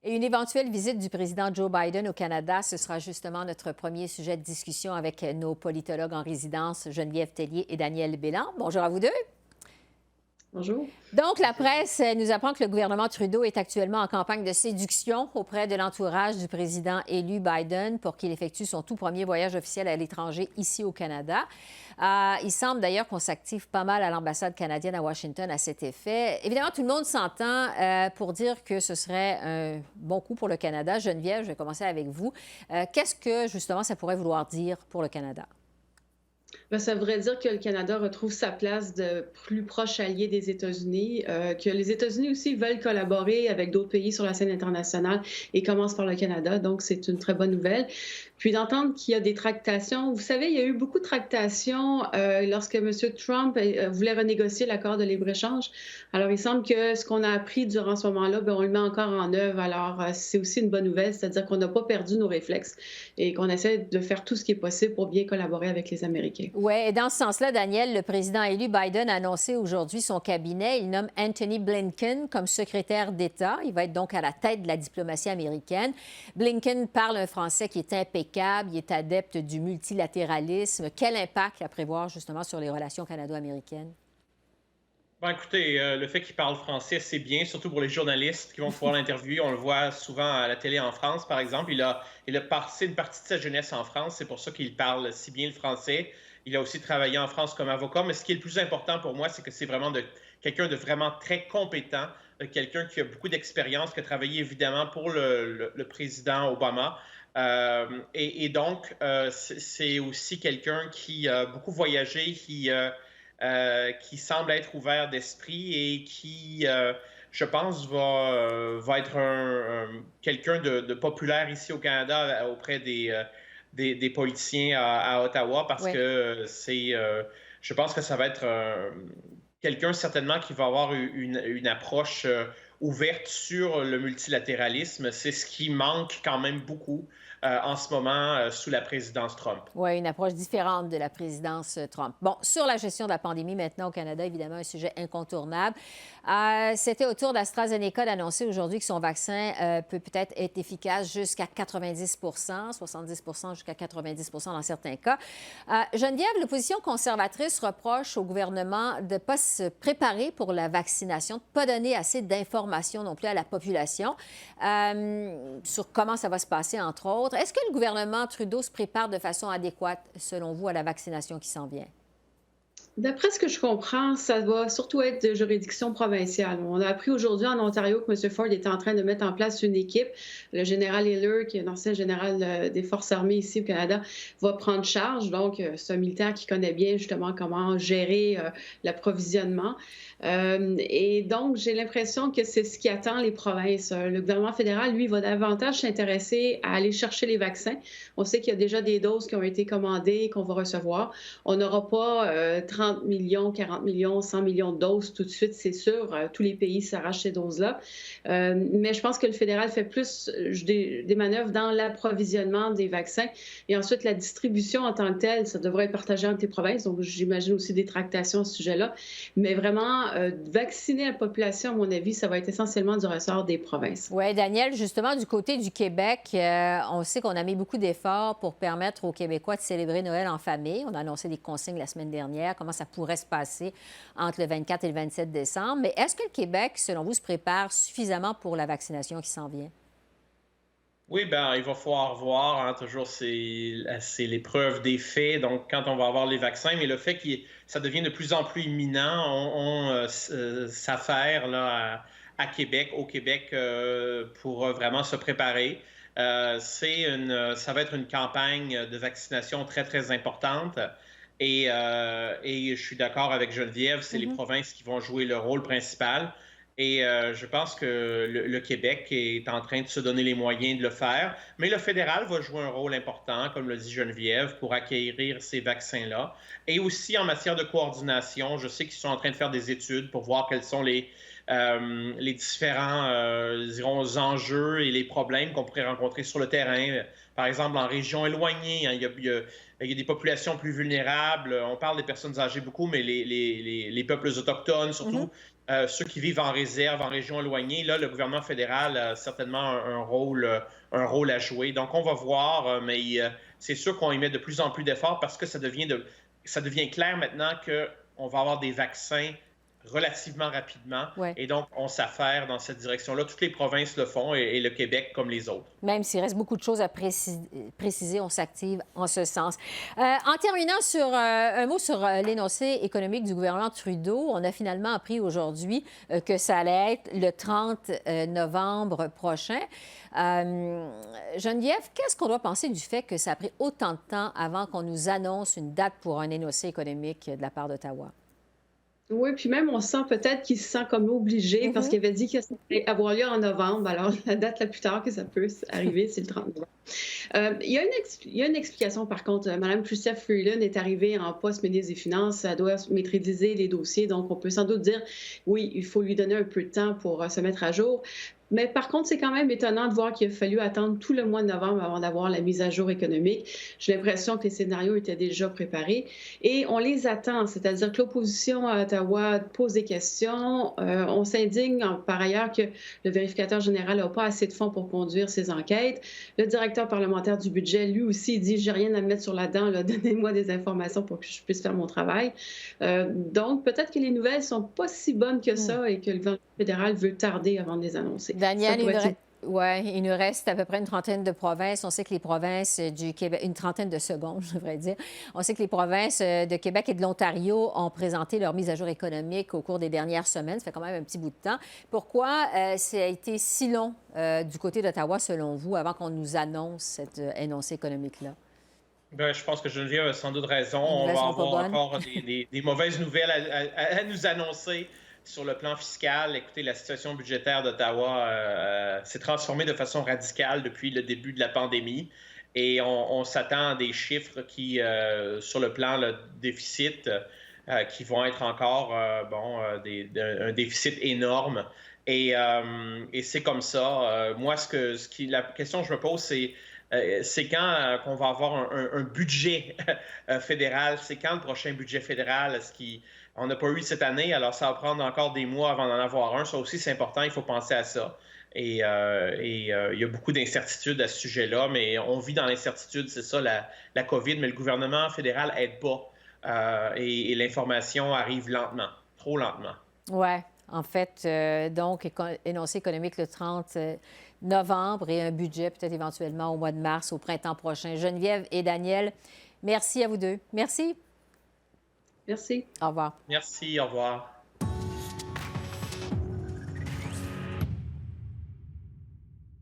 Et une éventuelle visite du président Joe Biden au Canada, ce sera justement notre premier sujet de discussion avec nos politologues en résidence, Geneviève Tellier et Daniel Bélan. Bonjour à vous deux. Bonjour. Donc, la presse nous apprend que le gouvernement Trudeau est actuellement en campagne de séduction auprès de l'entourage du président élu Biden pour qu'il effectue son tout premier voyage officiel à l'étranger ici au Canada. Il semble d'ailleurs qu'on s'active pas mal à l'ambassade canadienne à Washington à cet effet. Évidemment, tout le monde s'entend pour dire que ce serait un bon coup pour le Canada. Geneviève, je vais commencer avec vous. Qu'est-ce que, justement, ça pourrait vouloir dire pour le Canada? Ben, ça voudrait dire que le Canada retrouve sa place de plus proche allié des États-Unis, que les États-Unis aussi veulent collaborer avec d'autres pays sur la scène internationale et commencent par le Canada. Donc, c'est une très bonne nouvelle. Puis d'entendre qu'il y a des tractations. Vous savez, il y a eu beaucoup de tractations lorsque M. Trump voulait renégocier l'accord de libre-échange. Alors, il semble que ce qu'on a appris durant ce moment-là, ben, on le met encore en œuvre. Alors, c'est aussi une bonne nouvelle, c'est-à-dire qu'on n'a pas perdu nos réflexes et qu'on essaie de faire tout ce qui est possible pour bien collaborer avec les Américains. Oui, et dans ce sens-là, Daniel, le président élu Biden a annoncé aujourd'hui son cabinet. Il nomme Anthony Blinken comme secrétaire d'État. Il va être donc à la tête de la diplomatie américaine. Blinken parle un français qui est impeccable. Il est adepte du multilatéralisme. Quel impact à prévoir justement sur les relations canado-américaines? Ben, écoutez, le fait qu'il parle français, c'est bien, surtout pour les journalistes qui vont pouvoir l'interviewer. On le voit souvent à la télé en France, par exemple. Il a passé une partie de sa jeunesse en France. C'est pour ça qu'il parle si bien le français. Il a aussi travaillé en France comme avocat. Mais ce qui est le plus important pour moi, c'est que c'est vraiment quelqu'un de vraiment très compétent, quelqu'un qui a beaucoup d'expérience, qui a travaillé évidemment pour le président Obama. Donc, c'est aussi quelqu'un qui a beaucoup voyagé, qui semble être ouvert d'esprit et qui, je pense, va être quelqu'un de populaire ici au Canada auprès des politiciens à Ottawa parce Oui. que je pense que ça va être quelqu'un certainement qui va avoir une approche ouverte sur le multilatéralisme. C'est ce qui manque quand même beaucoup en ce moment sous la présidence Trump. Oui, une approche différente de la présidence Trump. Bon, sur la gestion de la pandémie maintenant au Canada, évidemment, un sujet incontournable. C'était au tour d'AstraZeneca d'annoncer aujourd'hui que son vaccin peut peut-être être efficace jusqu'à 90 70 jusqu'à 90 dans certains cas. Geneviève, l'opposition conservatrice reproche au gouvernement de ne pas se préparer pour la vaccination, de ne pas donner assez d'informations non plus à la population sur comment ça va se passer, entre autres. Est-ce que le gouvernement Trudeau se prépare de façon adéquate, selon vous, à la vaccination qui s'en vient? D'après ce que je comprends, ça va surtout être de juridiction provinciale. On a appris aujourd'hui en Ontario que M. Ford est en train de mettre en place une équipe. Le général Hiller, qui est un ancien général des Forces armées ici au Canada, va prendre charge. Donc, c'est un militaire qui connaît bien justement comment gérer l'approvisionnement. Et donc, j'ai l'impression que c'est ce qui attend les provinces. Le gouvernement fédéral, lui, va davantage s'intéresser à aller chercher les vaccins. On sait qu'il y a déjà des doses qui ont été commandées, qu'on va recevoir. On n'aura pas 30 millions, 40 millions, 100 millions de doses tout de suite, c'est sûr. Tous les pays s'arrachent ces doses-là. Mais je pense que le fédéral fait plus des manœuvres dans l'approvisionnement des vaccins. Et ensuite, la distribution en tant que telle, ça devrait être partagé entre les provinces. Donc, j'imagine aussi des tractations à ce sujet-là. Mais vraiment, vacciner la population, à mon avis, ça va être essentiellement du ressort des provinces. Oui, Daniel, justement, du côté du Québec, on sait qu'on a mis beaucoup d'efforts pour permettre aux Québécois de célébrer Noël en famille. On a annoncé des consignes la semaine dernière, comment ça pourrait se passer entre le 24 et le 27 décembre. Mais est-ce que le Québec, selon vous, se prépare suffisamment pour la vaccination qui s'en vient? Oui, ben, il va falloir voir, hein, toujours, c'est l'épreuve des faits, donc quand on va avoir les vaccins, mais le fait que ça devient de plus en plus imminent, on s'affaire là, à Québec, au Québec, pour vraiment se préparer. Ça va être une campagne de vaccination très, très importante. Et je suis d'accord avec Geneviève, c'est les provinces qui vont jouer le rôle principal. Et je pense que le Québec est en train de se donner les moyens de le faire. Mais le fédéral va jouer un rôle important, comme le dit Geneviève, pour acquérir ces vaccins-là. Et aussi en matière de coordination, je sais qu'ils sont en train de faire des études pour voir quels sont les différents dirons, enjeux et les problèmes qu'on pourrait rencontrer sur le terrain. Par exemple, en région éloignée, hein, il y a des populations plus vulnérables. On parle des personnes âgées beaucoup, mais les peuples autochtones surtout. ceux qui vivent en réserve, en région éloignée. Là, le gouvernement fédéral a certainement un rôle à jouer. Donc, on va voir, mais c'est sûr qu'on y met de plus en plus d'efforts parce que ça devient clair maintenant qu'on va avoir des vaccins relativement rapidement. Ouais. Et donc, on s'affaire dans cette direction-là. Toutes les provinces le font et le Québec comme les autres. Même s'il reste beaucoup de choses à préciser, on s'active en ce sens. En terminant sur un mot sur l'énoncé économique du gouvernement Trudeau, on a finalement appris aujourd'hui que ça allait être le 30 novembre prochain. Geneviève, qu'est-ce qu'on doit penser du fait que ça a pris autant de temps avant qu'on nous annonce une date pour un énoncé économique de la part d'Ottawa? Oui, puis même, on sent peut-être qu'il se sent comme obligé parce qu'il avait dit que ça allait avoir lieu en novembre. Alors, la date la plus tard que ça peut arriver, c'est le 30 novembre. Il y a une explication, par contre. Mme Chrystia Freeland est arrivée en poste ministre des Finances. Elle doit maîtriser les dossiers. Donc, on peut sans doute dire, oui, il faut lui donner un peu de temps pour se mettre à jour. Mais par contre, c'est quand même étonnant de voir qu'il a fallu attendre tout le mois de novembre avant d'avoir la mise à jour économique. J'ai l'impression que les scénarios étaient déjà préparés et on les attend. C'est-à-dire que l'opposition à Ottawa pose des questions. On s'indigne par ailleurs que le vérificateur général n'a pas assez de fonds pour conduire ses enquêtes. Le directeur parlementaire du budget, lui aussi, dit « j'ai rien à me mettre sur la dent, donnez-moi des informations pour que je puisse faire mon travail ». Donc, peut-être que les nouvelles ne sont pas si bonnes que ça et que le gouvernement fédéral veut tarder avant de les annoncer. Daniel, il nous reste à peu près une trentaine de provinces. On sait que les provinces du Québec, une trentaine de secondes, je devrais dire. On sait que les provinces de Québec et de l'Ontario ont présenté leur mise à jour économique au cours des dernières semaines. Ça fait quand même un petit bout de temps. Pourquoi ça a été si long du côté d'Ottawa, selon vous, avant qu'on nous annonce cet énoncé économique-là? Bien, je pense que Geneviève a sans doute raison. On va avoir encore des mauvaises nouvelles à nous annoncer. Sur le plan fiscal, écoutez, la situation budgétaire d'Ottawa s'est transformée de façon radicale depuis le début de la pandémie et on s'attend à des chiffres qui, sur le plan le déficit, qui vont être encore un déficit énorme. Et c'est comme ça. Moi, la question que je me pose, c'est quand qu'on va avoir un budget fédéral? C'est quand le prochain budget fédéral? On n'a pas eu cette année, alors ça va prendre encore des mois avant d'en avoir un. Ça aussi, c'est important, il faut penser à ça. Et il y a beaucoup d'incertitudes à ce sujet-là, mais on vit dans l'incertitude, c'est ça, la COVID, mais le gouvernement fédéral n'aide pas. Et l'information arrive lentement, trop lentement. Oui, en fait, donc, énoncé économique le 30 novembre et un budget peut-être éventuellement au mois de mars, au printemps prochain. Geneviève et Daniel, merci à vous deux. Merci. Merci. Au revoir. Merci, au revoir.